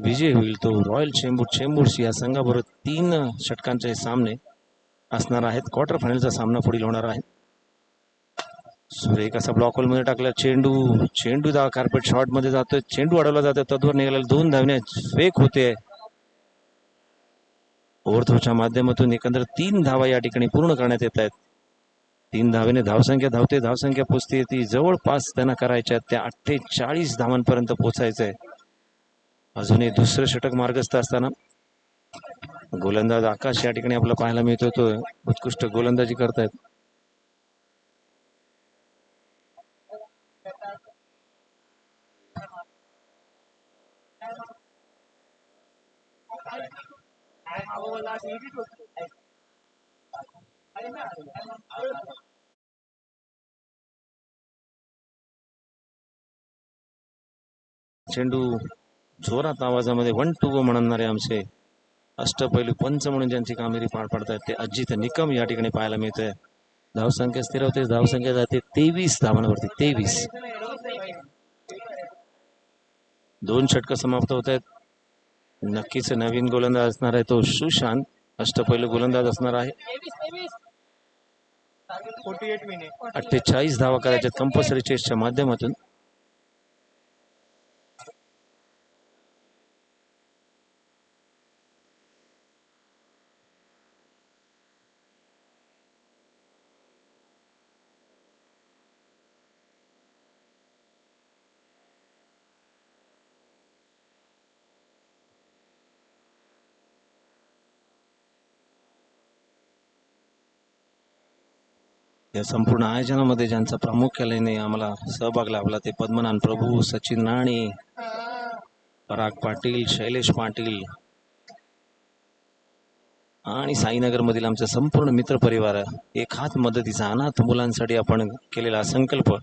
विजयी होईल तो रॉयल चेंबूर्स या संघाबरोबर 3 षटकांचे सामने असणार आहेत. क्वार्टर फायनलचा सामना पुढील होणार आहे. सुरेख असा ब्लॉक होल मध्ये टाकला चेंडू कार्पेट शॉट मध्ये जातोय. चेंडू अडवला जातोय. तद्वर निघालेला 2 धावणे फेक होते. ओव्हरथ्रोच्या माध्यमातून एकंदर 3 धावा या ठिकाणी पूर्ण करण्यात येत आहेत. 3 धावेने धावसंख्या धावते. धावसंख्या पुसते ती जवळपास त्यांना करायच्या त्या 48 धावांपर्यंत पोहोचायचंय. अजूनही दुसरं षटक मार्गस्थ असताना गोलंदाज आकाश या ठिकाणी आपल्याला पाहायला मिळतोय. तो उत्कृष्ट गोलंदाजी करतायत. चेंडू जोरात आवाजामध्ये 1-2 म्हणणारे आमचे अष्टपैलू पंच म्हणून ज्यांची कामगिरी पार पाडतायत ते अजित निकम या ठिकाणी पाहायला मिळतंय. धावसंख्या स्थिर होते. धावसंख्या जाते 23 धावांवरती. 23. 2 षटक समाप्त होत आहेत. नक्कीच नवीन गोलंदाज असणार आहे तो सुशांत. अष्टपैलू गोलंदाज असणार आहे. 48 धावा करायच्या कंपल्सरी चेसच्या माध्यमातून. या संपूर्ण आयोजनामध्ये ज्यांचा प्रामुख्याने आम्हाला सहभाग लाभला ते पद्मनाभ प्रभू, सचिन राणे, पराग पाटील, शैलेश पाटील आणि साईनगर मधील आमचा संपूर्ण मित्र परिवार, एक हात मदतीचा अनाथ मुलांसाठी आपण केलेला संकल्प,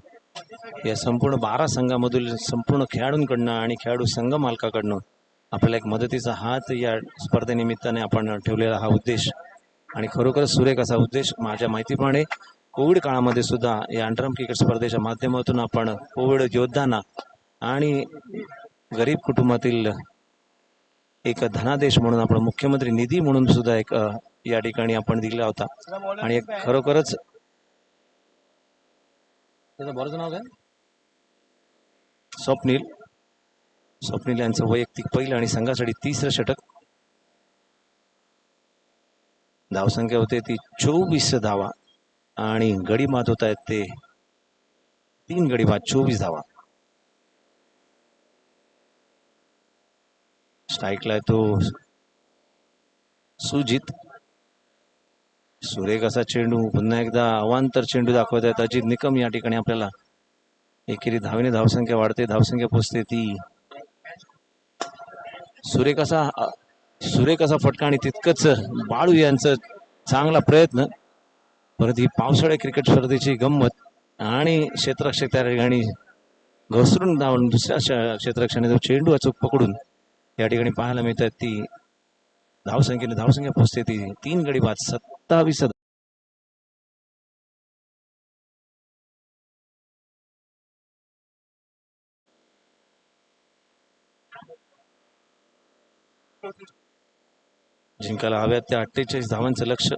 या संपूर्ण 12 संघामधील संपूर्ण खेळाडूंकडनं आणि खेळाडू संघ मालकाकडनं आपल्याला एक मदतीचा हात या स्पर्धेनिमित्ताने आपण ठेवलेला हा उद्देश, आणि खरोखरच सुरेख असा उद्देश. माझ्या माहितीप्रमाणे कोविड काळामध्ये सुद्धा या अंडरआर्म क्रिकेट स्पर्धेच्या माध्यमातून आपण कोविड योद्धांना आणि गरीब कुटुंबातील एक धनादेश म्हणून आपण मुख्यमंत्री निधी म्हणून सुद्धा एक या ठिकाणी आपण दिला होता. आणि एक खरोखरच त्याचं बरंच नाव काय, स्वप्नील यांचं वैयक्तिक पहिलं आणि संघासाठी 30रं षटक. धावसंख्या होते ती 24 धावा आणि गडी बाद होत आहेत ते 3 गडी बाद, 24 धावा. स्ट्राईकला आहे तो सुजित. सुरेख असा चेंडू, पुन्हा एकदा अवांतर चेंडू दाखवत आहेत अजित निकम या ठिकाणी. आपल्याला एकेरी धावेने धावसंख्या वाढते, धावसंख्या पोचते ती. सुरेख असा फटका आणि तितकंच बाळू यांचं चांगला प्रयत्न. परत ही पावसाळ्या क्रिकेट स्पर्धेची गंमत, आणि क्षेत्ररक्षक त्या ठिकाणी घसरून धावून दुसऱ्या क्षेत्ररक्षकाने जो चेंडू अचूक पकडून या ठिकाणी पाहायला मिळतात. ती धावसंख्या पोचते ती 3 गडी बाद, 27. जिंकायला हव्यात त्या 48 धावांचं लक्ष.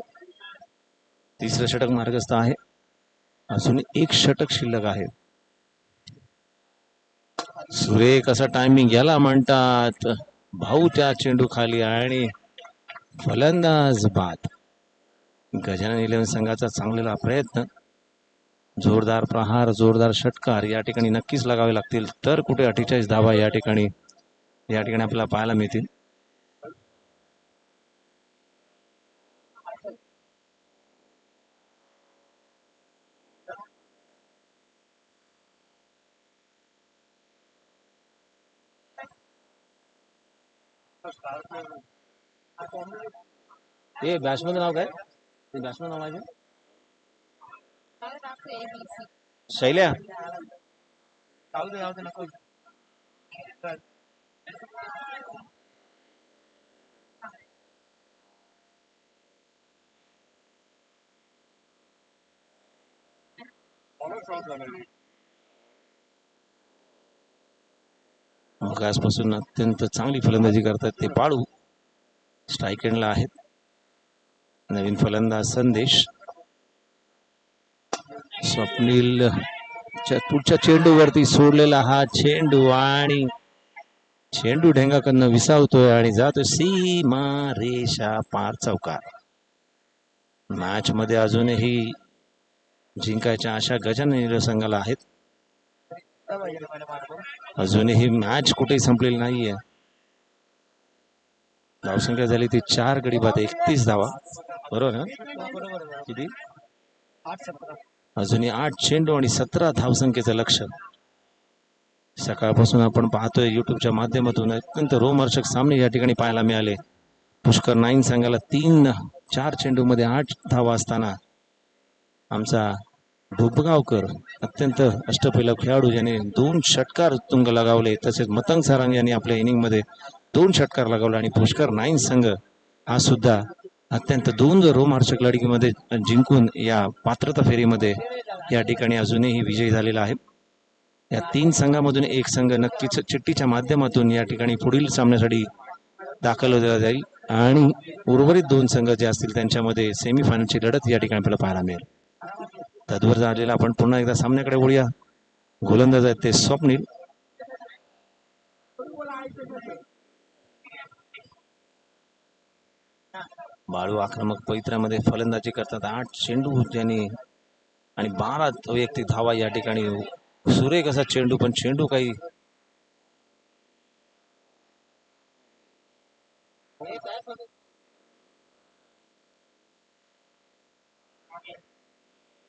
3रं षटक मार्गस्थ आहे, अजून एक षटक शिल्लक आहे. सुरेख असा टायमिंग याला म्हणतात. भाऊ त्या चेंडू खाली आणि फलंदाज बाद. गजानन 11 संघाचा चांगलेला प्रयत्न, जोरदार प्रहार, जोरदार षटकार या ठिकाणी नक्कीच लागावे लागतील, तर कुठे 48 धावा या ठिकाणी आपल्याला पाहायला मिळतील. हे बॅट्समन नाव काय, बॅट्समन नाव आहे शैल्या. आजपासून अत्यंत चांगली फलंदाजी करतात ते बाळू. स्ट्राईक एंडला आहेत. नवीन फलंदाज संदेश. स्वप्नील पुढच्या चेंडूवरती सोडलेला हा चेंडू, आणि चेंडू ढेंगाकडनं विसावतोय आणि जातो सीमा रेषा पार चौकार. मॅच मध्ये अजूनही जिंकायच्या आशा गजानन संघाला आहेत. अजूनही मॅच कुठेही संपलेली नाहीये. धावसंख्या झाली ती 4 गडी बाद, 31 धावा. बरोबर ना, किती, अजूनही 8 चेंडू आणि 17 धावसंख्येचं लक्ष. सकाळपासून आपण पाहतोय युट्यूबच्या माध्यमातून अत्यंत रोमहर्षक सामने या ठिकाणी पाहायला मिळाले. पुष्कर 9 संघाला 4 चेंडू मध्ये 8 धावा असताना आमचा ढोबगावकर अत्यंत अष्टपैलू खेळाडू ज्याने 2 षटकार तुंग लगावले, तसेच मतंग सारंग यांनी आपल्या इनिंग मध्ये 2 षटकार लगावले, आणि पुष्कर 9 संघ हा सुद्धा अत्यंत 2 रोमहर्षक लढतीमध्ये जिंकून या पात्रता फेरीमध्ये या ठिकाणी अजूनही विजयी झालेला आहे. या 3 संघामधून एक संघ नक्कीच चिठ्ठीच्या माध्यमातून या ठिकाणी पुढील सामन्यासाठी दाखल होता जाईल, आणि उर्वरित 2 संघ जे असतील त्यांच्यामध्ये सेमीफायनलची लढत या ठिकाणी आपल्याला पाहायला मिळेल. तद्वर झालेला आपण पुन्हा एकदा सामन्याकडे वळूया. गोलंदाज आहेत ते स्वप्नील. बाळू आक्रमक पवित्र्यामध्ये फलंदाजी करतात. 8 चेंडू ज्यांनी आणि 12 वैयक्तिक धावा या ठिकाणी. सुरेख असा चेंडू, पण चेंडू काही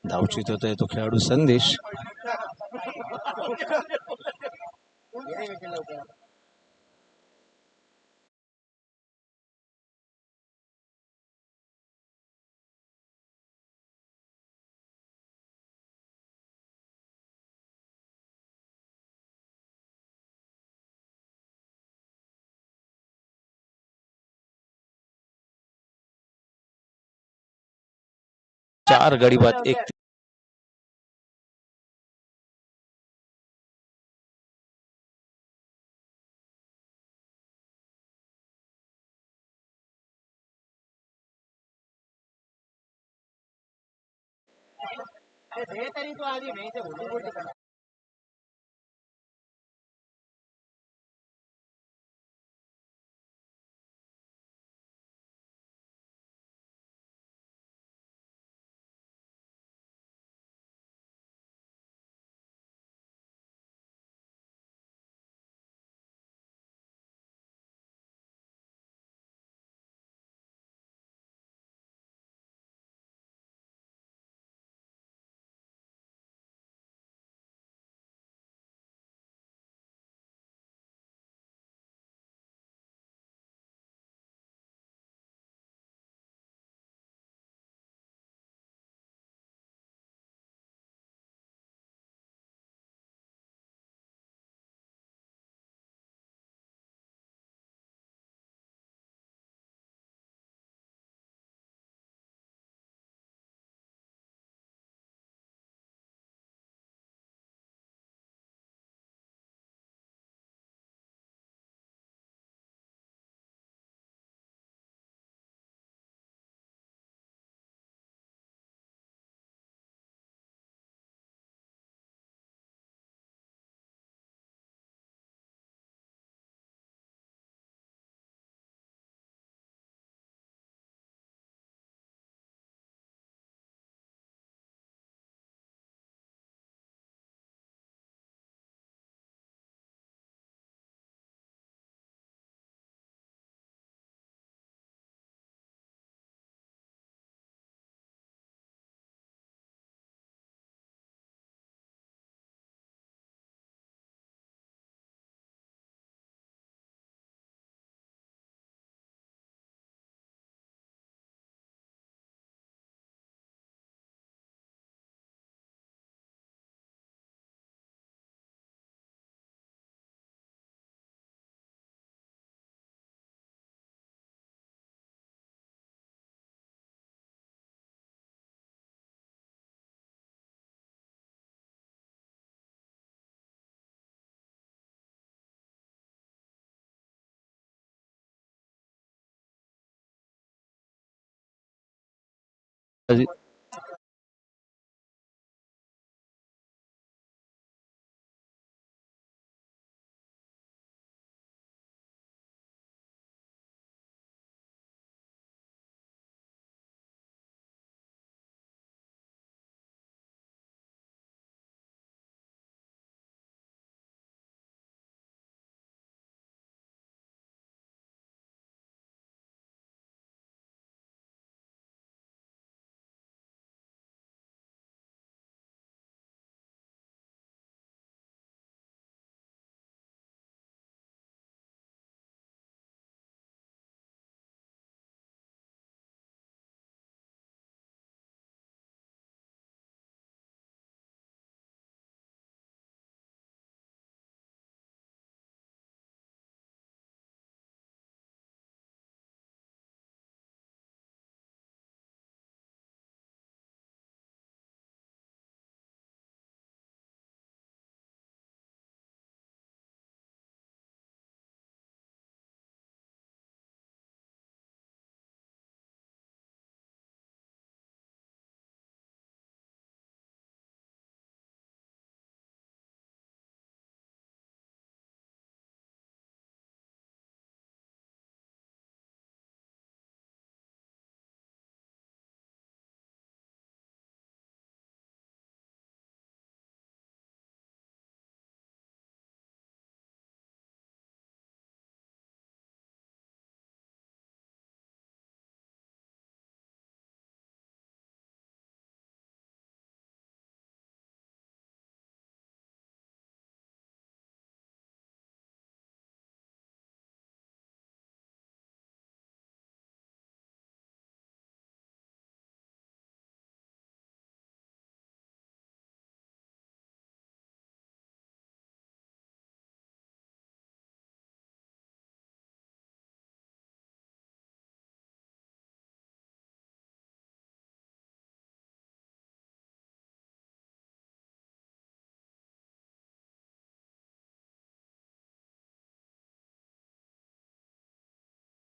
धावचित होतोय तो खेळाडू संदेश. 4 गडी बाद एक